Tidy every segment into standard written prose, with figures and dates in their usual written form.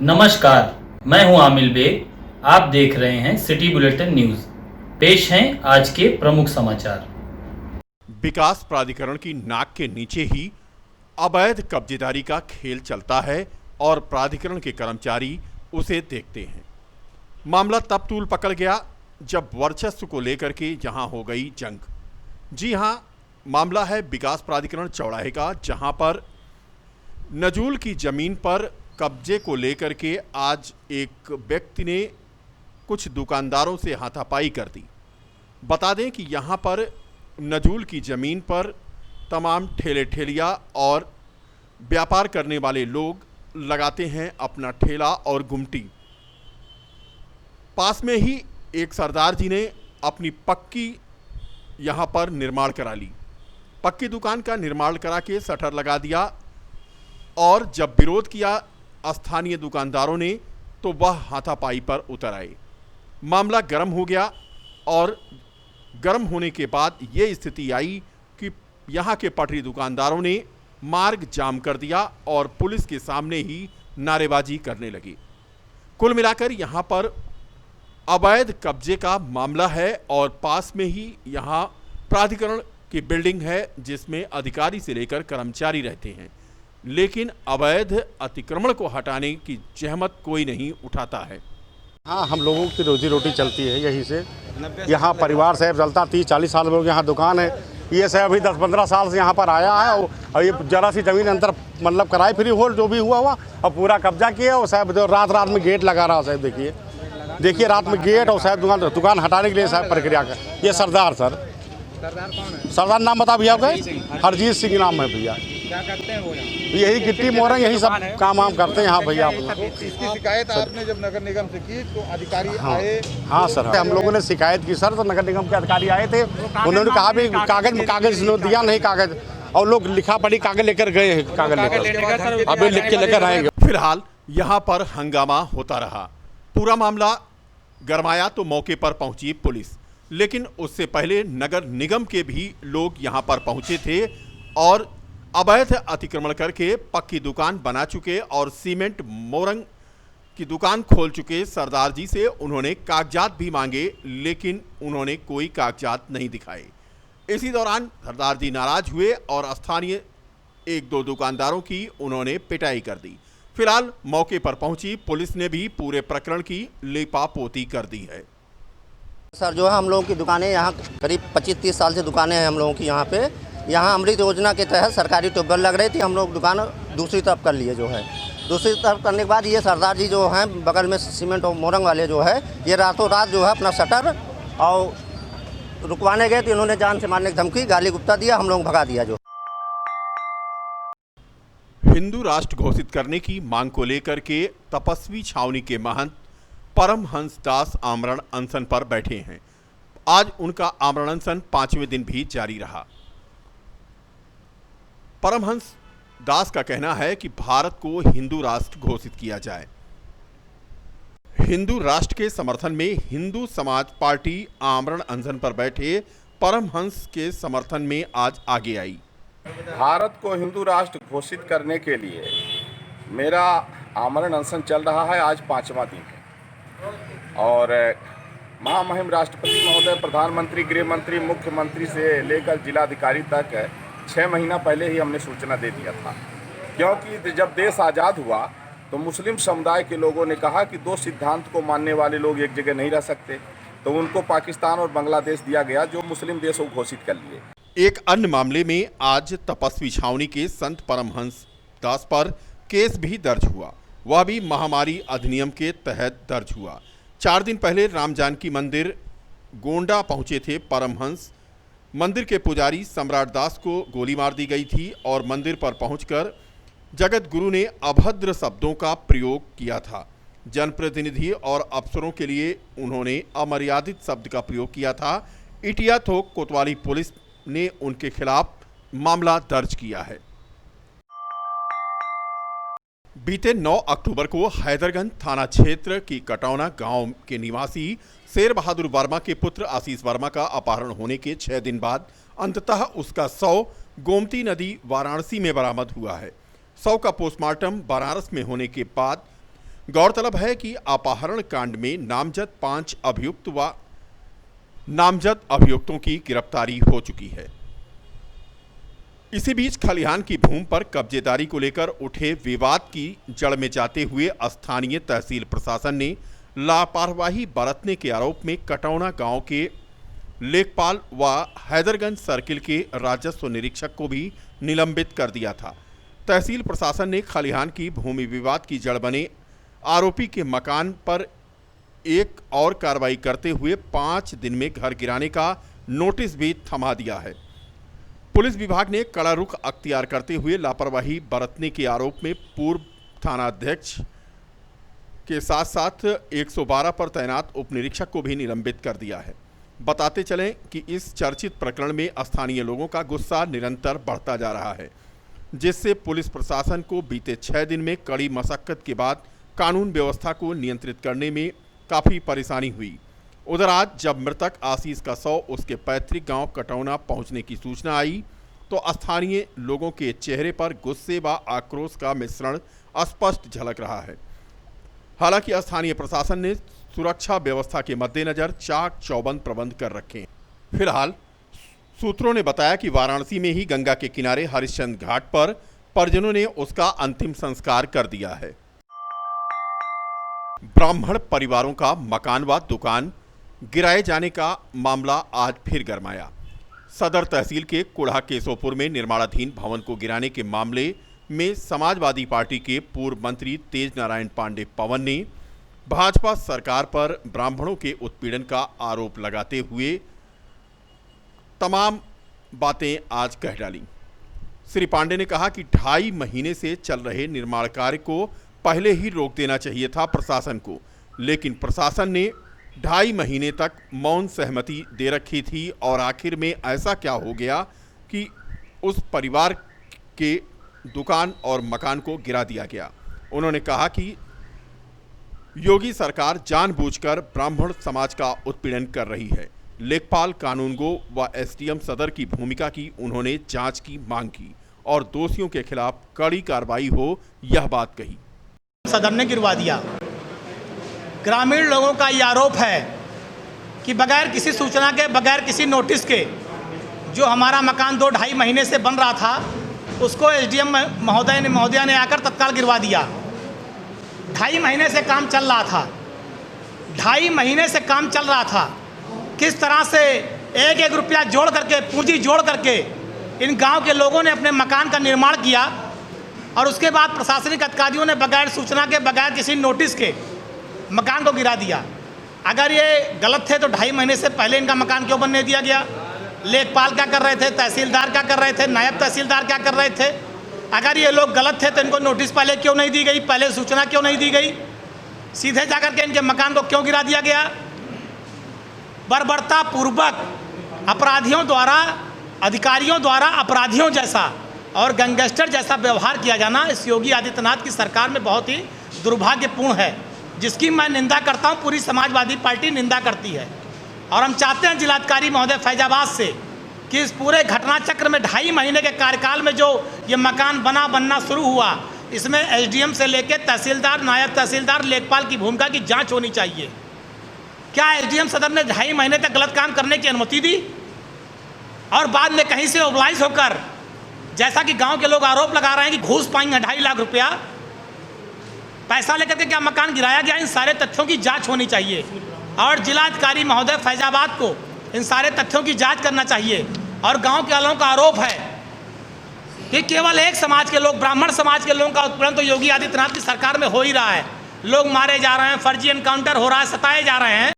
नमस्कार, मैं हूं आमिल बेग। आप देख रहे हैं सिटी बुलेटिन न्यूज। पेश हैं आज के प्रमुख समाचार। विकास प्राधिकरण की नाक के नीचे ही अवैध कब्जेदारी का खेल चलता है और प्राधिकरण के कर्मचारी उसे देखते हैं। मामला तब तूल पकड़ गया जब वर्चस्व को लेकर के यहां हो गई जंग। जी हां, मामला है विकास प्राधिकरण चौराहे का, जहां पर नजूल की जमीन पर कब्जे को लेकर के आज एक व्यक्ति ने कुछ दुकानदारों से हाथापाई कर दी। बता दें कि यहाँ पर नजूल की ज़मीन पर तमाम ठेले ठेलिया और व्यापार करने वाले लोग लगाते हैं अपना ठेला और गुमटी। पास में ही एक सरदार जी ने अपनी पक्की यहाँ पर निर्माण करा ली। पक्की दुकान का निर्माण करा के शटर लगा दिया और जब विरोध किया स्थानीय दुकानदारों ने तो वह हाथापाई पर उतर आए। मामला गर्म हो गया और गर्म होने के बाद ये स्थिति आई कि यहाँ के पटरी दुकानदारों ने मार्ग जाम कर दिया और पुलिस के सामने ही नारेबाजी करने लगी। कुल मिलाकर यहाँ पर अवैध कब्जे का मामला है और पास में ही यहाँ प्राधिकरण की बिल्डिंग है जिसमें अधिकारी से लेकर कर्मचारी रहते हैं, लेकिन अवैध अतिक्रमण को हटाने की जहमत कोई नहीं उठाता है। हाँ, हम लोगों की रोजी रोटी चलती है यहीं से। यहाँ परिवार साहब चलता 30-40 साल लोग यहाँ दुकान है। ये साहब अभी 10-15 साल से यहाँ पर आया है और ये जरा सी ज़मीन अंदर मतलब कराई फ्री होल्ड जो भी हुआ और पूरा कब्जा किया। और साहब रात में गेट लगा रहा साहब, देखिए रात में गेट और साहब दुकान हटाने के लिए साहब प्रक्रिया कर। ये सरदार सरदार कौन है? सरदार नाम बता भैया आपका? हरजीत सिंह नाम है भैया। क्या करते हैं वो यहाँ? यही गिट्टी मोरंग यही सब काम वाम करते हैं यहाँ भैया। इसकी शिकायत आपने जब नगर निगम से की तो अधिकारी आए? हाँ सर, हम लोगों ने शिकायत की सर, तो नगर निगम के अधिकारी आए थे। उन्होंने कहा भी कागज दिया नहीं कागज, और लोग लिखा पढ़ी कागज लेकर गए हैं। कागज लेकर अभी लिख के लेकर आएंगे। फिलहाल यहाँ पर हंगामा होता रहा। पूरा मामला गरमाया तो मौके पर पहुंची पुलिस, लेकिन उससे पहले नगर निगम के भी लोग यहाँ पर पहुंचे थे और अवैध अतिक्रमण करके पक्की दुकान बना चुके और सीमेंट मोरंग की दुकान खोल चुके सरदार जी से उन्होंने कागजात भी मांगे, लेकिन उन्होंने कोई कागजात नहीं दिखाए। इसी दौरान सरदार जी नाराज हुए और स्थानीय 1-2 दुकानदारों की उन्होंने पिटाई कर दी। फिलहाल मौके पर पहुंची पुलिस ने भी पूरे प्रकरण की लेपापोती कर दी है। सर जो है हम लोगों की दुकानें यहाँ करीब 25-30 साल से दुकानें हैं हम लोगों की यहाँ पे। यहाँ अमृत योजना के तहत सरकारी ट्यूबवेल लग रही थी, हम लोग दुकान दूसरी तरफ कर लिए। जो है दूसरी तरफ करने के बाद ये सरदार जी जो हैं बगल में सीमेंट और मोरंग वाले जो है ये रातों रात जो है अपना शटर और रुकवाने गए तो इन्होंने जान से मारने की धमकी, गाली गुप्ता दिया, हम लोग भगा दिया। जो हिंदू राष्ट्र घोषित करने की मांग को लेकर के तपस्वी छावनी के महंत परमहंस दास आमरण अनशन पर बैठे हैं। आज उनका आमरण अनशन 5वें दिन भी जारी रहा। परमहंस दास का कहना है कि भारत को हिंदू राष्ट्र घोषित किया जाए। हिंदू राष्ट्र के समर्थन में हिंदू समाज पार्टी आमरण अनशन पर बैठे परमहंस के समर्थन में आज आगे आई। भारत को हिंदू राष्ट्र घोषित करने के लिए मेरा आमरण अनशन चल रहा है, आज 5वां दिन है। और महामहिम राष्ट्रपति महोदय, प्रधानमंत्री, गृह मंत्री, मुख्यमंत्री से लेकर जिलाधिकारी तक 6 महीना पहले ही हमने सूचना दे दिया था, क्योंकि जब देश आज़ाद हुआ तो मुस्लिम समुदाय के लोगों ने कहा कि दो सिद्धांत को मानने वाले लोग एक जगह नहीं रह सकते, तो उनको पाकिस्तान और बांग्लादेश दिया गया, जो मुस्लिम देशों को घोषित कर लिए। एक अन्य मामले में आज तपस्वी छावनी के संत परमहंस दास पर केस भी दर्ज हुआ, वह भी महामारी अधिनियम के तहत दर्ज हुआ। 4 दिन पहले राम जानकी मंदिर गोंडा पहुंचे थे परमहंस। मंदिर के पुजारी सम्राट दास को गोली मार दी गई थी और मंदिर पर पहुंचकर जगत गुरु ने अभद्र शब्दों का प्रयोग किया था। जनप्रतिनिधि और अफसरों के लिए उन्होंने अमर्यादित शब्द का प्रयोग किया था। इटिया थोक कोतवाली पुलिस ने उनके खिलाफ मामला दर्ज किया है। बीते 9 अक्टूबर को हैदरगंज थाना क्षेत्र की कटौना गांव के निवासी शेर बहादुर वर्मा के पुत्र आशीष वर्मा का अपहरण होने के 6 दिन बाद अंततः उसका शव गोमती नदी वाराणसी में बरामद हुआ है। शव का पोस्टमार्टम बनारस में होने के बाद गौरतलब है कि अपहरण कांड में नामजद 5 अभियुक्त व नामजद अभियुक्तों की गिरफ्तारी हो चुकी है। इसी बीच खलिहान की भूमि पर कब्जेदारी को लेकर उठे विवाद की जड़ में जाते हुए स्थानीय तहसील प्रशासन ने लापरवाही बरतने के आरोप में कटौना गांव के लेखपाल व हैदरगंज सर्किल के राजस्व निरीक्षक को भी निलंबित कर दिया था। तहसील प्रशासन ने खलिहान की भूमि विवाद की जड़ बने आरोपी के मकान पर एक और कार्रवाई करते हुए 5 दिन में घर गिराने का नोटिस भी थमा दिया है। पुलिस विभाग ने कड़ा रुख अख्तियार करते हुए लापरवाही बरतने के आरोप में पूर्व थानाध्यक्ष के साथ साथ 112 पर तैनात उप निरीक्षक को भी निलंबित कर दिया है। बताते चलें कि इस चर्चित प्रकरण में स्थानीय लोगों का गुस्सा निरंतर बढ़ता जा रहा है, जिससे पुलिस प्रशासन को बीते 6 दिन में कड़ी मशक्कत के बाद कानून व्यवस्था को नियंत्रित करने में काफ़ी परेशानी हुई। उधर आज जब मृतक आशीष का शव उसके पैतृक गांव कटौना पहुंचने की सूचना आई तो स्थानीय लोगों के चेहरे पर गुस्से व आक्रोश का मिश्रण स्पष्ट झलक रहा है। हालांकि स्थानीय प्रशासन ने सुरक्षा व्यवस्था के मद्देनजर चाक चौबंद प्रबंध कर रखे हैं। फिलहाल सूत्रों ने बताया कि वाराणसी में ही गंगा के किनारे हरिश्चंद्र घाट पर परिजनों ने उसका अंतिम संस्कार कर दिया है। ब्राह्मण परिवारों का मकान व दुकान गिराए जाने का मामला आज फिर गरमाया। सदर तहसील के कुढ़ा केशवपुर में निर्माणाधीन भवन को गिराने के मामले में समाजवादी पार्टी के पूर्व मंत्री तेज नारायण पांडे पवन ने भाजपा सरकार पर ब्राह्मणों के उत्पीड़न का आरोप लगाते हुए तमाम बातें आज कह डाली। श्री पांडे ने कहा कि 2.5 महीने से चल रहे निर्माण कार्य को पहले ही रोक देना चाहिए था प्रशासन को, लेकिन प्रशासन ने 2.5 महीने तक मौन सहमति दे रखी थी और आखिर में ऐसा क्या हो गया कि उस परिवार के दुकान और मकान को गिरा दिया गया। उन्होंने कहा कि योगी सरकार जानबूझकर ब्राह्मण समाज का उत्पीड़न कर रही है। लेखपाल कानूनगो व एसडीएम सदर की भूमिका की उन्होंने जांच की मांग की और दोषियों के खिलाफ कड़ी कार्रवाई हो, यह बात कही। सदर ने गिरवा दिया। ग्रामीण लोगों का यह आरोप है कि बगैर किसी सूचना के, बगैर किसी नोटिस के जो हमारा मकान 2-2.5 महीने से बन रहा था उसको एसडीएम महोदया ने आकर तत्काल गिरवा दिया। 2.5 महीने से काम चल रहा था, 2.5 महीने से काम चल रहा था। किस तरह से एक रुपया जोड़ करके, पूंजी जोड़ करके इन गांव के लोगों ने अपने मकान का निर्माण किया और उसके बाद प्रशासनिक अधिकारियों ने बगैर सूचना के, बगैर किसी नोटिस के मकान को गिरा दिया। अगर ये गलत थे तो 2.5 महीने से पहले इनका मकान क्यों बनने दिया गया? लेखपाल क्या कर रहे थे, तहसीलदार क्या कर रहे थे, नायब तहसीलदार क्या कर रहे थे? अगर ये लोग गलत थे तो इनको नोटिस पहले क्यों नहीं दी गई, पहले सूचना क्यों नहीं दी गई? सीधे जाकर के इनके मकान को क्यों गिरा दिया गया? बर्बरता पूर्वक अपराधियों द्वारा, अधिकारियों द्वारा अपराधियों जैसा और गैंगस्टर जैसा व्यवहार किया जाना इस योगी आदित्यनाथ की सरकार में बहुत ही दुर्भाग्यपूर्ण है, जिसकी मैं निंदा करता हूं। पूरी समाजवादी पार्टी निंदा करती है और हम चाहते हैं जिलाधिकारी महोदय फैजाबाद से कि इस पूरे घटना चक्र में 2.5 महीने के कार्यकाल में जो ये मकान बनना शुरू हुआ, इसमें एसडीएम से लेकर तहसीलदार, नायब तहसीलदार, लेखपाल की भूमिका की जांच होनी चाहिए। क्या एसडीएम सदर ने 2.5 महीने तक गलत काम करने की अनुमति दी और बाद में कहीं से ओबलाइज होकर, जैसा कि गांव के लोग आरोप लगा रहे हैं कि घूस पाएंगे 2.5 लाख रुपया, पैसा लेकर के क्या मकान गिराया गया, इन सारे तथ्यों की जांच होनी चाहिए और जिलाधिकारी महोदय फैजाबाद को इन सारे तथ्यों की जांच करना चाहिए। और गांव के वालों का आरोप है कि केवल एक समाज के लोग, ब्राह्मण समाज के लोगों का उत्पीड़न तो योगी आदित्यनाथ की सरकार में हो ही रहा है। लोग मारे जा रहे हैं, फर्जी एनकाउंटर हो रहा है, सताए जा रहे हैं।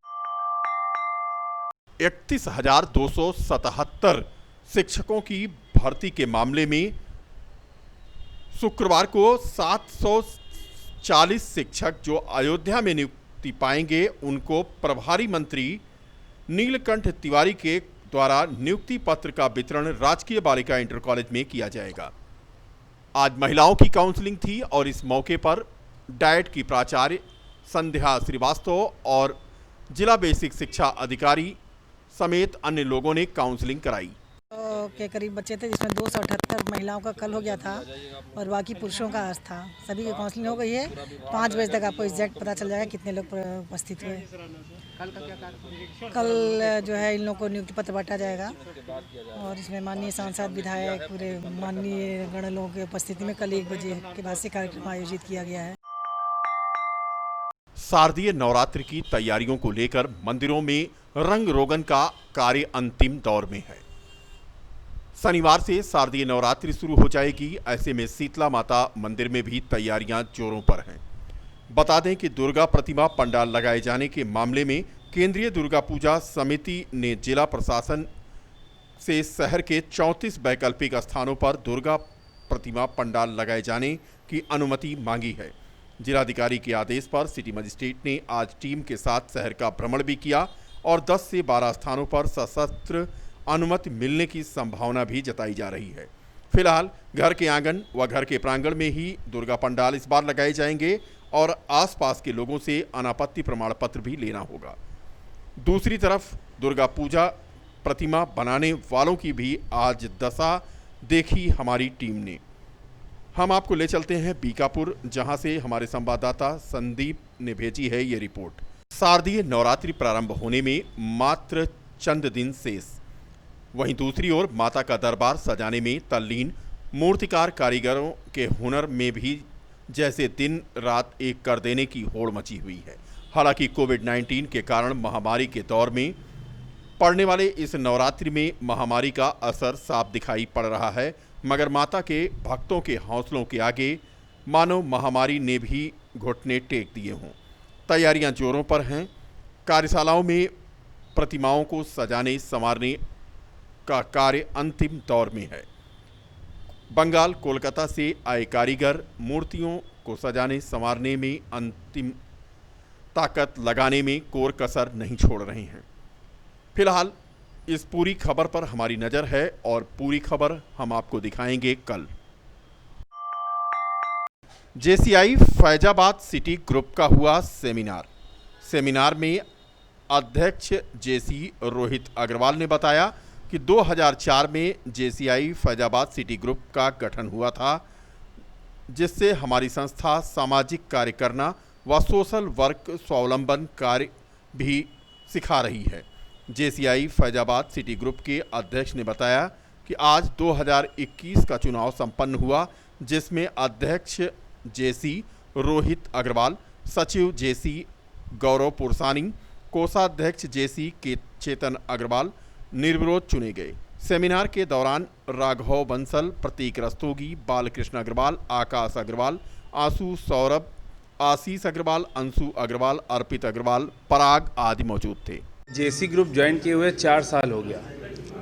31,277 शिक्षकों की भर्ती के मामले में शुक्रवार को 740 शिक्षक जो अयोध्या में नियुक्ति पाएंगे उनको प्रभारी मंत्री नीलकंठ तिवारी के द्वारा नियुक्ति पत्र का वितरण राजकीय बालिका इंटर कॉलेज में किया जाएगा। आज महिलाओं की काउंसलिंग थी और इस मौके पर डाइट की प्राचार्य संध्या श्रीवास्तव और जिला बेसिक शिक्षा अधिकारी समेत अन्य लोगों ने काउंसलिंग कराई। के करीब बच्चे थे जिसमें 278 महिलाओं का कल हो गया था और बाकी पुरुषों का आज था। सभी की काउंसलिंग हो गई है। 5 बजे तक आपको एग्जैक्ट पता चल जाएगा कितने लोग उपस्थित हुए। कल जो है इन लोगों को नियुक्ति पत्र बांटा जाएगा और इसमें माननीय सांसद, विधायक, पूरे माननीय गण लोगों की उपस्थिति में कल 1 बजे के बाद से कार्यक्रम आयोजित किया गया है। शारदीय नवरात्रि की तैयारियों को लेकर मंदिरों में रंग रोगन का कार्य अंतिम दौर में है। शनिवार से शारदीय नवरात्रि शुरू हो जाएगी। ऐसे में शीतला माता मंदिर में भी तैयारियां जोरों पर हैं। बता दें कि दुर्गा प्रतिमा पंडाल लगाए जाने के मामले में केंद्रीय दुर्गा पूजा समिति ने जिला प्रशासन से शहर के 34 वैकल्पिक स्थानों पर दुर्गा प्रतिमा पंडाल लगाए जाने की अनुमति मांगी है। जिलाधिकारी के आदेश पर सिटी मजिस्ट्रेट ने आज टीम के साथ शहर का भ्रमण भी किया और 10 से 12 स्थानों पर सशस्त्र अनुमति मिलने की संभावना भी जताई जा रही है। फिलहाल घर के आंगन व घर के प्रांगण में ही दुर्गा पंडाल इस बार लगाए जाएंगे और आसपास के लोगों से अनापत्ति प्रमाण पत्र भी लेना होगा। दूसरी तरफ दुर्गा पूजा प्रतिमा बनाने वालों की भी आज दशा देखी हमारी टीम ने। हम आपको ले चलते हैं बीकापुर, जहां से हमारे संवाददाता संदीप ने भेजी है ये रिपोर्ट। शारदीय नवरात्रि प्रारंभ होने में मात्र चंद दिन शेष। वहीं दूसरी ओर माता का दरबार सजाने में तल्लीन मूर्तिकार कारीगरों के हुनर में भी जैसे दिन रात एक कर देने की होड़ मची हुई है। हालांकि कोविड-19 के कारण महामारी के दौर में पड़ने वाले इस नवरात्रि में महामारी का असर साफ दिखाई पड़ रहा है, मगर माता के भक्तों के हौसलों के आगे मानो महामारी ने भी घुटने टेक दिए हों। तैयारियां जोरों पर हैं। कार्यशालाओं में प्रतिमाओं को सजाने संवारने का कार्य अंतिम दौर में है। बंगाल, कोलकाता से आए कारीगर मूर्तियों को सजाने संवारने में अंतिम ताकत लगाने में कोर कसर नहीं छोड़ रहे हैं। फिलहाल इस पूरी खबर पर हमारी नज़र है और पूरी खबर हम आपको दिखाएंगे कल। जेसीआई फैजाबाद सिटी ग्रुप का हुआ सेमिनार में अध्यक्ष जेसी रोहित अग्रवाल ने बताया कि 2004 में जेसीआई फैजाबाद सिटी ग्रुप का गठन हुआ था, जिससे हमारी संस्था सामाजिक कार्य करना व सोशल वर्क स्वावलंबन कार्य भी सिखा रही है। जेसीआई फैजाबाद सिटी ग्रुप के अध्यक्ष ने बताया कि आज 2021 का चुनाव संपन्न हुआ, जिसमें अध्यक्ष जेसी रोहित अग्रवाल, सचिव जेसी गौरव पुरसानी, कोषाध्यक्ष जेसी के चेतन अग्रवाल निर्विरोध चुने गए। सेमिनार के दौरान राघव बंसल, प्रतीक रस्तोगी, बालकृष्ण अग्रवाल, आकाश अग्रवाल, आंसू सौरभ, आशीष अग्रवाल, अंशु अग्रवाल, अर्पित अग्रवाल, पराग आदि मौजूद थे। जेसी ग्रुप ज्वाइन किए हुए 4 साल हो गया।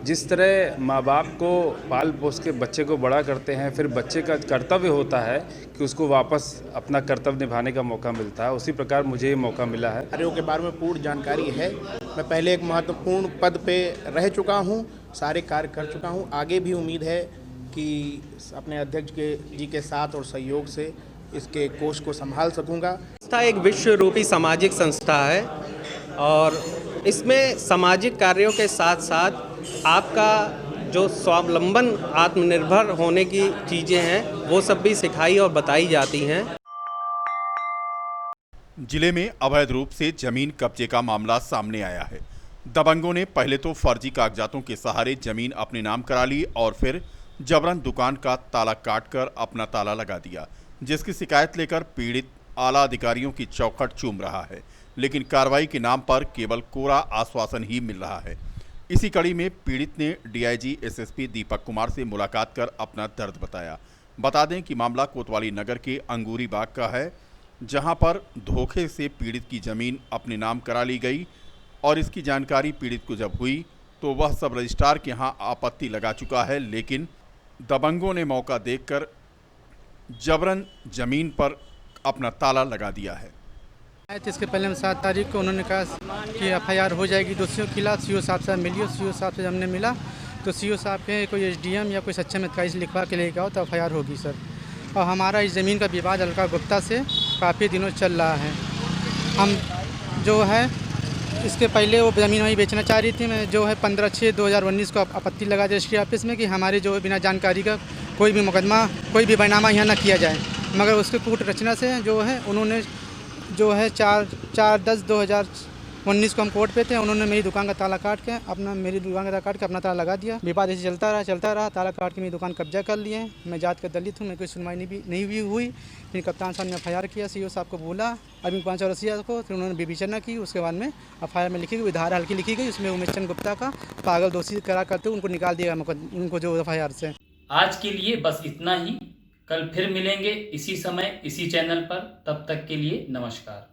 जिस तरह माँ बाप को पाल पोस के बच्चे को बड़ा करते हैं, फिर बच्चे का कर्तव्य होता है कि उसको वापस अपना कर्तव्य निभाने का मौका मिलता है, उसी प्रकार मुझे ये मौका मिला है। कार्यों के बारे में पूर्ण जानकारी है। मैं पहले एक महत्वपूर्ण पद पे रह चुका हूँ, सारे कार्य कर चुका हूँ। आगे भी उम्मीद है कि अपने अध्यक्ष जी के साथ और सहयोग से इसके कोष को संभाल सकूँगा। संस्था एक विश्व रूपी सामाजिक संस्था है और इसमें सामाजिक कार्यों के साथ साथ आपका जो स्वावलंबन आत्मनिर्भर होने की चीज़ें हैं वो सब भी सिखाई और बताई जाती हैं। जिले में अवैध रूप से जमीन कब्जे का मामला सामने आया है। दबंगों ने पहले तो फर्जी कागजातों के सहारे जमीन अपने नाम करा ली और फिर जबरन दुकान का ताला काटकर अपना ताला लगा दिया, जिसकी शिकायत लेकर पीड़ित आला अधिकारियों की चौखट चूम रहा है, लेकिन कार्रवाई के नाम पर केवल कोरा आश्वासन ही मिल रहा है। इसी कड़ी में पीड़ित ने डीआईजी एसएसपी दीपक कुमार से मुलाकात कर अपना दर्द बताया। बता दें कि मामला कोतवाली नगर के अंगूरी बाग का है, जहां पर धोखे से पीड़ित की जमीन अपने नाम करा ली गई और इसकी जानकारी पीड़ित को जब हुई तो वह सब रजिस्ट्रार के यहाँ आपत्ति लगा चुका है, लेकिन दबंगों ने मौका देखकर जबरन जमीन पर अपना ताला लगा दिया है। इसके पहले हम 7 तारीख को उन्होंने कहा कि एफआईआर हो जाएगी दोषियों के खिलाफ। सीओ साहब से मिलिए, सीओ साहब से हमने मिला तो सीओ साहब के कोई एसडीएम या कोई सक्षम अधिकारी से लिखवा के लेके आओ तो एफआईआर होगी सर। और हमारा इस ज़मीन का विवाद अलका गुप्ता से काफ़ी दिनों चल रहा है। हम जो है इसके पहले वो ज़मीन वहीं बेचना चाह रही थी। मैं जो है 15/6/2019 को आपत्ति लगा दी रजिस्ट्री ऑफिस में कि हमारे जो है बिना जानकारी का कोई भी मुकदमा, कोई भी बैनामा यहाँ ना किया जाए। मगर उसके कूट रचना से जो है उन्होंने जो है 4/10/2019 को हम कोर्ट पे थे, उन्होंने मेरी दुकान का ताला काट के अपना ताला लगा दिया। विवाद ऐसे चलता रहा, ताला काट के मेरी दुकान कब्जा कर लिए। मैं जात का दलित हूँ, मेरी कोई सुनवाई नहीं भी हुई। फिर कप्तान साहब ने एफआईआर किया, सीओ साहब को बोला अभी 5 रसिया को, फिर उन्होंने विवेचना की। उसके बाद में एफआईआर में लिखी गई, धारा हल्की लिखी गई, उसमें उमेश चंद गुप्ता का पागल दोषी करार करते हुए उनको निकाल दिया उनको जो एफआईआर से। आज के लिए बस इतना ही। कल फिर मिलेंगे इसी समय इसी चैनल पर। तब तक के लिए नमस्कार।